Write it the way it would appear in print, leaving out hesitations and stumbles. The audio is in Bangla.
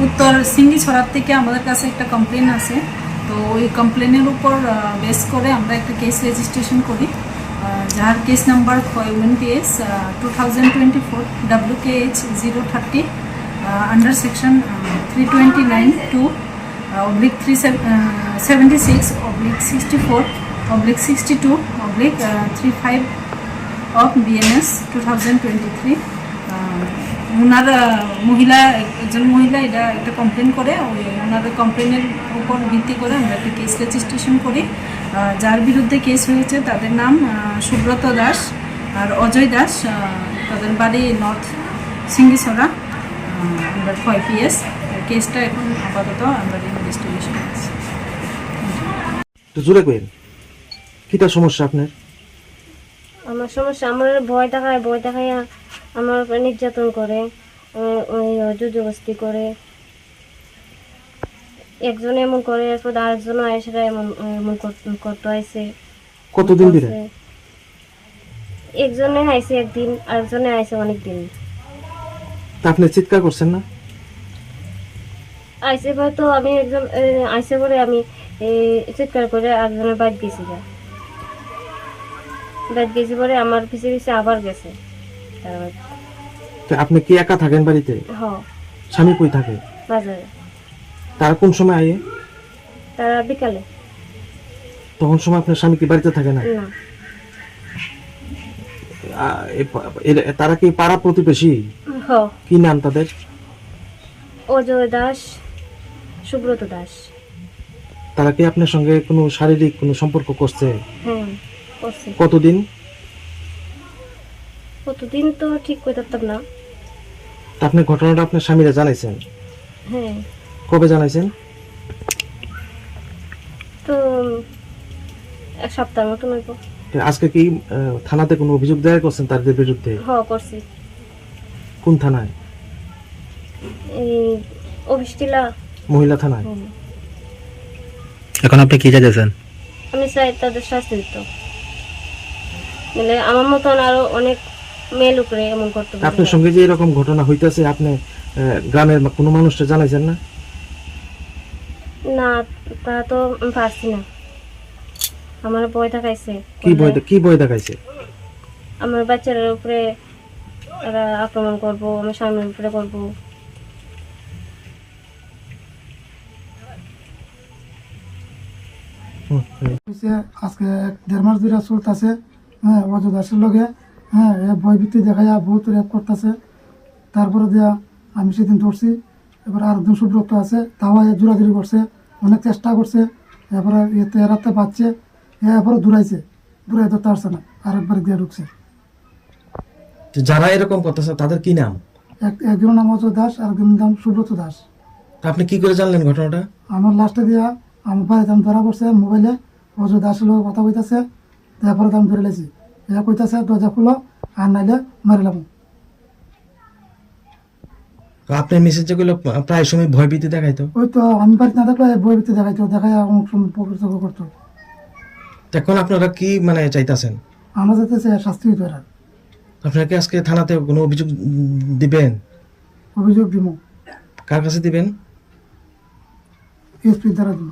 উত্তর সিঙ্গিছড়ার থেকে আমাদের কাছে একটা কমপ্লেন আছে। তো ওই কমপ্লেনের উপর বেস করে আমরা একটা কেস রেজিস্ট্রেশন করি, যার case number UNPS 2024 WKH 030 under section 329(2), /76/64/62/35 of BNS 2023। ওনার একজন মহিলা এটা একটা কমপ্লেন করে, ওনার কমপ্লেনের উপর ভিত্তি করে আমরা একটা কেস রেজিস্ট্রেশন করি। যার বিরুদ্ধে কেস হয়েছে তাদের নাম সুব্রত দাস আর অজয় দাস, তাদের বাড়ি নর্থ সিঙ্গিছড়া, আন্ডার 5 PS। কেসটা এখন আপাতত আমরা ইনভেস্টিগেশন করছি। তো জোরে কইেন, কিটা সমস্যা আপনার? আমার সমস্যা, আমার ভয় দেখায় আমার উপর নির্যাতন করে, জুজুবস্তি করে। একজন এমন করে, এরপর আরেকজন আয়েসরা এমন করতে আইছে। কতদিন ধরে? একজনে আইছে একদিন, আরেকজনে আইছে অনেকদিন। তা আপনি চিৎকার করছেন না? আইসে হয়তো আমি একজন আইসে পরে আমি চিৎকার করে একজনের বাইক গেছি, পরে আমার পিছিয়ে আবার গেছে। তো আপনি কি একা থাকেন বাড়িতে? স্বামী কই থাকে? বাজারে। তার কোন সময় আয়ে? তারা বিকালে। তখন সময় আপনার স্বামী কি বাড়িতে থাকে না? না। তারা কি পাড়া প্রতিবেশী? কি নাম তাদের? অজয় দাস, সুব্রত দাস। তারা কি আপনার সঙ্গে কোনো শারীরিক কোনো সম্পর্ক করছে? হ্যাঁ, করছে। কতদিন তো ঠিক করতে পারতাম না। আপনি ঘটনাটা আপনার স্বামীরা জানাইছেন? হ্যাঁ। কবে জানাইছেন? তো এক সপ্তাহ মতো নইব। আজকে কি থানাতে কোনো অভিযোগ দায়ের করছেন তাদের বিরুদ্ধে? হ্যাঁ, করছি। কোন থানায়? এই অফিসটিলা মহিলা থানায়। এখন আপনি কি চাইতেছেন? আমি চাই তাদের শাস্তি দিতে। মানে আমার মতন আরো অনেক মেয়ে লোকরে এমন করতে পারে। আপনার সঙ্গে যে এরকম ঘটনা হইতাছে, আপনি গ্রামের কোনো মানুষকে জানাইছেন না? না, তা তো আমি পারছি না। আমার ভয় দেখাইছে। কি ভয় দেখাইছে? আমার বাচ্চার উপরে এরা আক্রমণ করবো, আমার স্বামীর উপরে করবো। আজকে 1.5 মাস ধরে চলতেছে। হ্যাঁ, অজয় দাসের লগে ভয়ভীতি দেখাইয়া বহুত রেপ করতেছে। তারপরে দিয়া আমি সেদিন ধরছি। এবার আরেকজন সুব্রত আছে, তাও জোরাজুরি করছে, অনেক চেষ্টা করছে। এরপরে এরাতে পাচ্ছে, এরপরে দূরাইতে ধরতে পারছে না, আরেকবার দিয়ে ঢুকছে। যারা এরকম করতেছে তাদের কি নাম? একজনের নাম অজয় দাস, আরেকজনের নাম সুব্রত দাস। আপনি কি করে জানলেন ঘটনাটা? আমার লাস্টে দিয়া আমার বাড়িতে আমি ধরা পড়ছে মোবাইলে, অজয় দাসের লোক কথা কইতাছে। তারপরে আমি ধরে লেছি, কইতাছে দরজা খুলো আর নাইলে মারিলাম। আপনার মেসেজ যেগুলো প্রায় সময় ভয়ভীতি দেখাইতো? ওই তো আমি বাড়িতে না থাকলে ভয়ভীতি দেখাইতো, দেখাই অমুক সময় প্রকৃত করতো। এখন আপনারা কি মানে চাইতাছেন? আমরা যাতে শাস্তি হইতো। এরা আপনারা কি আজকে থানাতে কোনো অভিযোগ দিবেন? অভিযোগ দিব। কার কাছে দিবেন? এসপির দ্বারা দিব।